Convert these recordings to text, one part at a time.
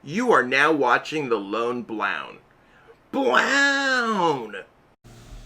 You are now watching the Lone Blown. Blown!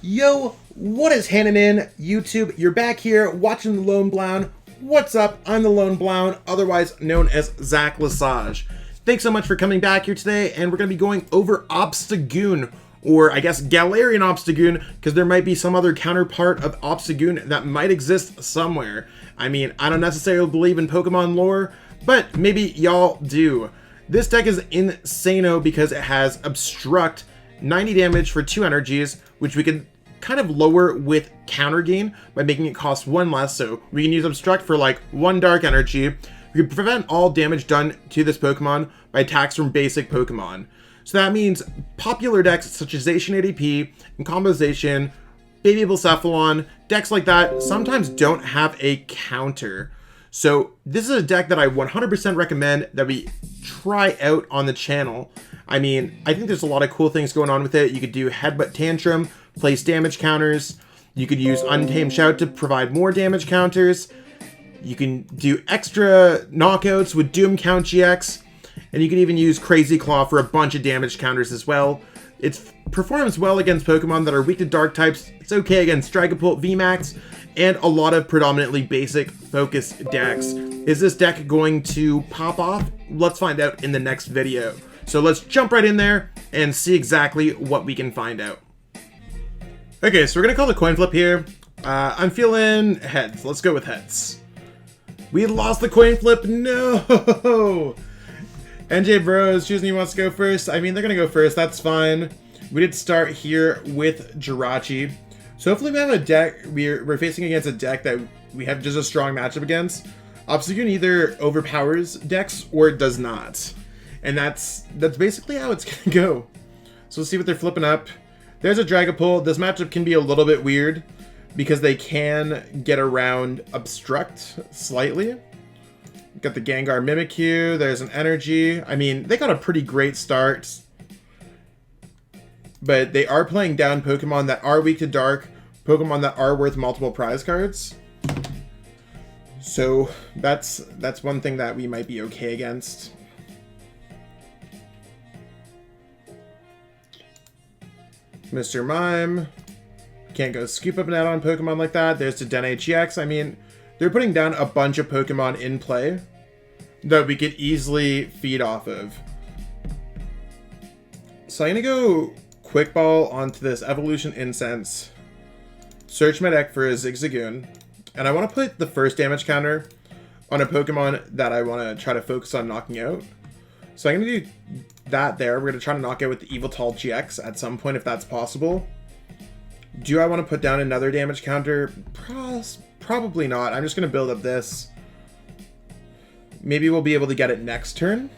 Yo, what is happening, YouTube? You're back here watching the Lone Blown. What's up? I'm the Lone Blown, otherwise known as Zach Lesage. Thanks so much for coming back here today, and we're going to be going over Obstagoon, or I guess Galarian Obstagoon, because there might be some other counterpart of Obstagoon that might exist somewhere. I mean, I don't necessarily believe in Pokemon lore, but maybe y'all do. This deck is insano because it has Obstruct, 90 damage for 2 energies, which we can kind of lower with counter gain by making it cost 1 less. So we can use Obstruct for like 1 dark energy. We can prevent all damage done to this Pokemon by attacks from basic Pokemon. So that means popular decks such as Zacian ADP and Combozation, Baby Blacephalon, decks like that sometimes don't have a counter. So this is a deck that I 100% recommend that we try out on the channel. I mean, I think there's a lot of cool things going on with it. You could do Headbutt Tantrum, place damage counters. You could use Untamed Shout to provide more damage counters. You can do extra knockouts with Doom Count GX. And you can even use Crazy Claw for a bunch of damage counters as well. It performs well against Pokemon that are weak to dark types. It's okay against Dragapult VMAX and a lot of predominantly basic focus decks. Is this deck going to pop off? Let's find out in the next video. So let's jump right in there and see exactly what we can find out. Okay, so we're gonna call the coin flip here. I'm feeling heads. Let's go with heads. We lost the coin flip. No! NJ Bros choosing he wants to go first. I mean, they're gonna go first. That's fine. We did start here with Jirachi. So hopefully we have a deck, we're facing against a deck that we have just a strong matchup against. Obstagoon either overpowers decks or it does not. And that's basically how it's gonna go. So let's see what they're flipping up. There's a Dragapult. This matchup can be a little bit weird because they can get around Obstruct slightly. Got the Gengar Mimikyu, there's an Energy. I mean, they got a pretty great start. But they are playing down Pokemon that are weak to dark, Pokemon that are worth multiple prize cards. So that's one thing that we might be okay against. Mr. Mime. Can't go Scoop Up Net on Pokemon like that. There's the Dedenne GX. I mean, they're putting down a bunch of Pokemon in play that we could easily feed off of. So I'm gonna go Quick Ball onto this Evolution Incense, search my deck for a Zigzagoon, and I want to put the first damage counter on a Pokemon that I want to try to focus on knocking out. So I'm going to do that there. We're going to try to knock out with the Yveltal-GX at some point if that's possible. Do I want to put down another damage counter? Probably not. I'm just going to build up this. Maybe we'll be able to get it next turn.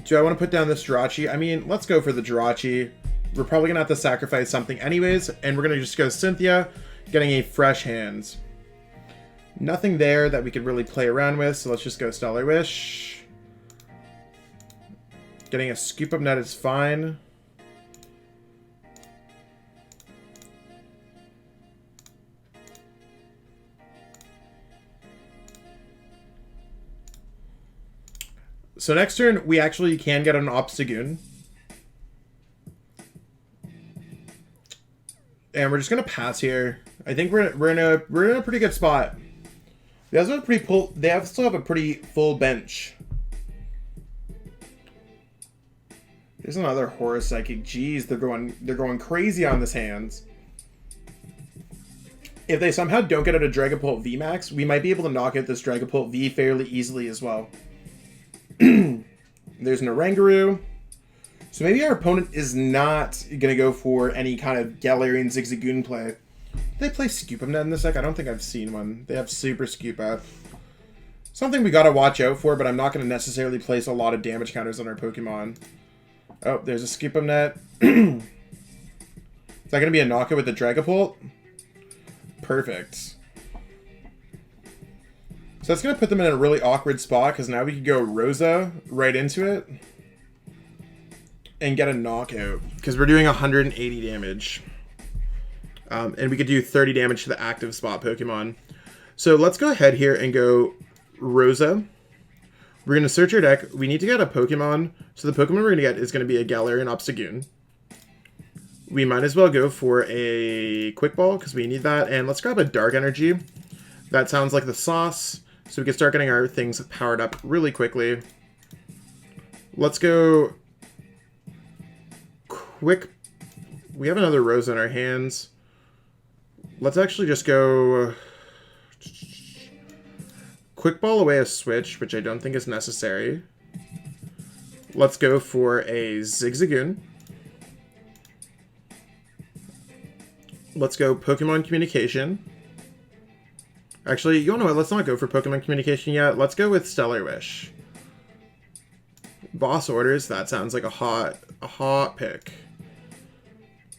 Do I want to put down this Jirachi? I mean, let's go for the Jirachi. We're probably going to have to sacrifice something anyways, and we're going to just go Cynthia, getting a fresh hands. Nothing there that we could really play around with, so let's just go Stellar Wish. Getting a Scoop Up Net is fine. So next turn, we actually can get an Obstagoon. And we're just gonna pass here. I think we're in a pretty good spot. They also have a pretty full bench. There's another Horus Psychic. Jeez, they're going crazy on this hands. If they somehow don't get out a Dragapult VMAX, we might be able to knock out this Dragapult V fairly easily as well. There's an Oranguru. So maybe our opponent is not going to go for any kind of Galarian Zigzagoon play. Do they play Scoop Up Net in this deck? I don't think I've seen one. They have Super Scoop Up. Something we got to watch out for, but I'm not going to necessarily place a lot of damage counters on our Pokemon. Oh, there's a Scoop Up Net. Is that going to be a knockout with the Dragapult? Perfect. So that's going to put them in a really awkward spot, because now we could go Rosa right into it and get a knockout, because we're doing 180 damage. And we could do 30 damage to the active spot Pokemon. So let's go ahead here and go Rosa. We're going to search our deck. We need to get a Pokemon. So the Pokemon we're going to get is going to be a Galarian Obstagoon. We might as well go for a Quick Ball because we need that. And let's grab a Dark Energy. That sounds like the sauce. So we can start getting our things powered up really quickly. Let's go quick. We have another Rosa in our hands. Let's actually just go Quick Ball away a Switch, which I don't think is necessary. Let's go for a Zigzagoon. Let's go Pokemon Communication. Actually, you know what? Let's not go for Pokemon Communication yet. Let's go with Stellar Wish. Boss Orders. That sounds like a hot pick.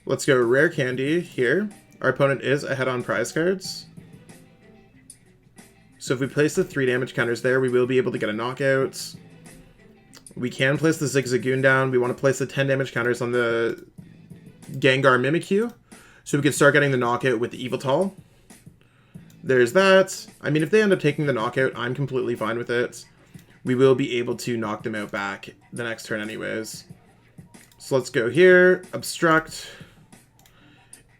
Let's go Rare Candy here. Our opponent is ahead on prize cards. So if we place the 3 damage counters there, we will be able to get a knockout. We can place the Zigzagoon down. We want to place the 10 damage counters on the Gengar Mimikyu, so we can start getting the knockout with the Yveltal. There's that. I mean, if they end up taking the knockout, I'm completely fine with it. We will be able to knock them out back the next turn anyways. So let's go here, Obstruct,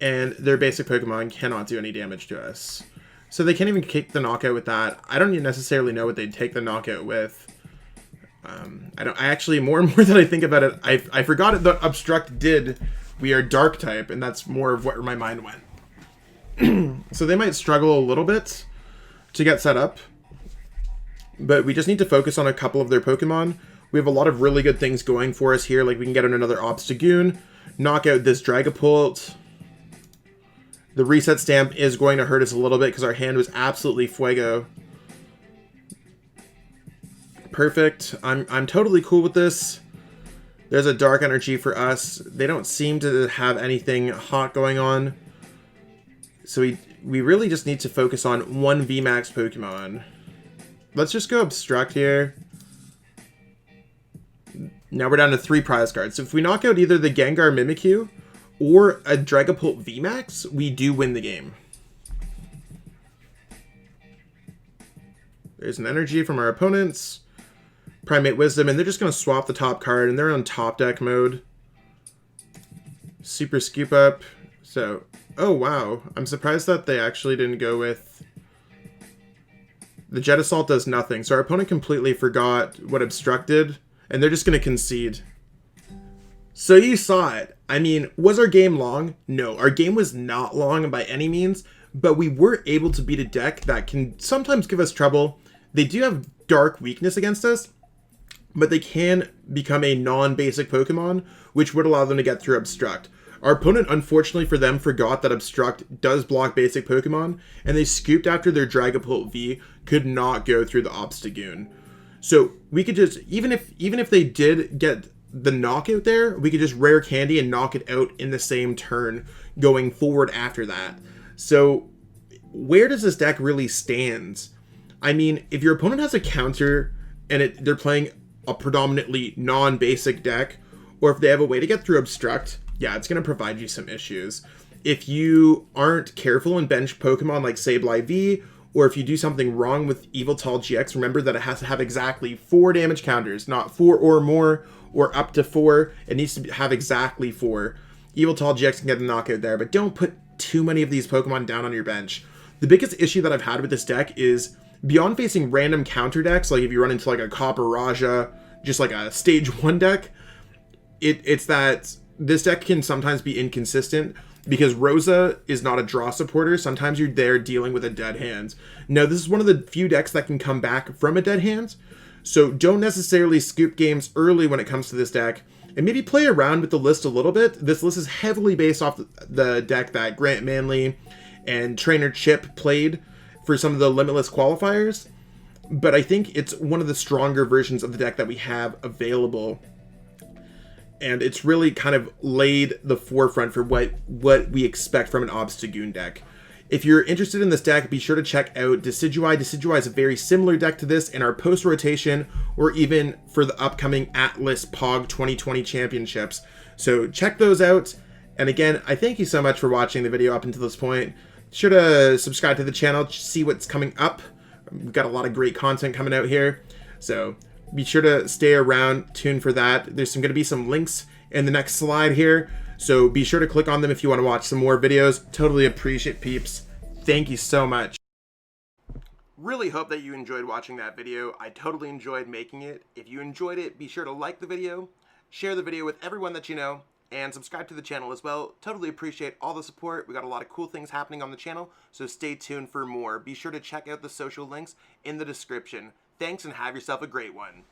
and their basic Pokemon cannot do any damage to us. So they can't even kick the knockout with that. I don't necessarily know what they'd take the knockout with. I actually, more and more that I think about it, I forgot that Obstruct did. We are Dark type, and that's more of where my mind went. So they might struggle a little bit to get set up. But we just need to focus on a couple of their Pokemon. We have a lot of really good things going for us here. Like we can get another Obstagoon, knock out this Dragapult. The reset stamp is going to hurt us a little bit because our hand was absolutely fuego. Perfect. I'm totally cool with this. There's a Dark Energy for us. They don't seem to have anything hot going on. So we really just need to focus on one VMAX Pokemon. Let's just go Obstruct here. Now we're down to 3 prize cards. So if we knock out either the Gengar Mimikyu or a Dragapult VMAX, we do win the game. There's an energy from our opponents. Primate Wisdom, and they're just going to swap the top card, and they're on top deck mode. Super Scoop Up. So, oh wow. I'm surprised that they actually didn't go with... The Jet Assault does nothing, so our opponent completely forgot what Obstruct did, and they're just going to concede. So you saw it. I mean, was our game long? No, our game was not long by any means, but we were able to beat a deck that can sometimes give us trouble. They do have Dark weakness against us, but they can become a non-basic Pokemon, which would allow them to get through Obstruct. Our opponent, unfortunately for them, forgot that Obstruct does block basic Pokemon, and they scooped after their Dragapult V, could not go through the Obstagoon. So we could just, even if they did get the knockout there, we could just Rare Candy and knock it out in the same turn going forward after that. So where does this deck really stand? I mean, if your opponent has a counter and they're playing a predominantly non-basic deck, or if they have a way to get through Obstruct, yeah, it's going to provide you some issues. If you aren't careful and bench Pokemon like Sableye V, or if you do something wrong with Yveltal-GX, remember that it has to have exactly 4 damage counters, not 4 or more, or up to 4. It needs to have exactly 4. Yveltal-GX can get a knockout there, but don't put too many of these Pokemon down on your bench. The biggest issue that I've had with this deck is, beyond facing random counter decks, like if you run into like a Copper Raja, just like a stage 1 deck, it's that this deck can sometimes be inconsistent because Rosa is not a draw supporter. Sometimes you're there dealing with a dead hand. Now, this is one of the few decks that can come back from a dead hand, so don't necessarily scoop games early when it comes to this deck, and maybe play around with the list a little bit. This list is heavily based off the deck that Grant Manley and Trainer Chip played for some of the Limitless qualifiers, but I think it's one of the stronger versions of the deck that we have available, and it's really kind of laid the forefront for what we expect from an Obstagoon deck. If you're interested in this deck, be sure to check out Decidueye. Decidueye is a very similar deck to this in our post-rotation, or even for the upcoming Atlas POG 2020 championships. So check those out. And again, I thank you so much for watching the video up until this point. Be sure to subscribe to the channel, see what's coming up. We've got a lot of great content coming out here. So be sure to stay around, tune for that. There's going to be some links in the next slide here, so be sure to click on them if you want to watch some more videos. Totally appreciate peeps. Thank you so much. Really hope that you enjoyed watching that video. I totally enjoyed making it. If you enjoyed it, be sure to like the video, share the video with everyone that you know, and subscribe to the channel as well. Totally appreciate all the support. We got a lot of cool things happening on the channel, so stay tuned for more. Be sure to check out the social links in the description. Thanks and have yourself a great one.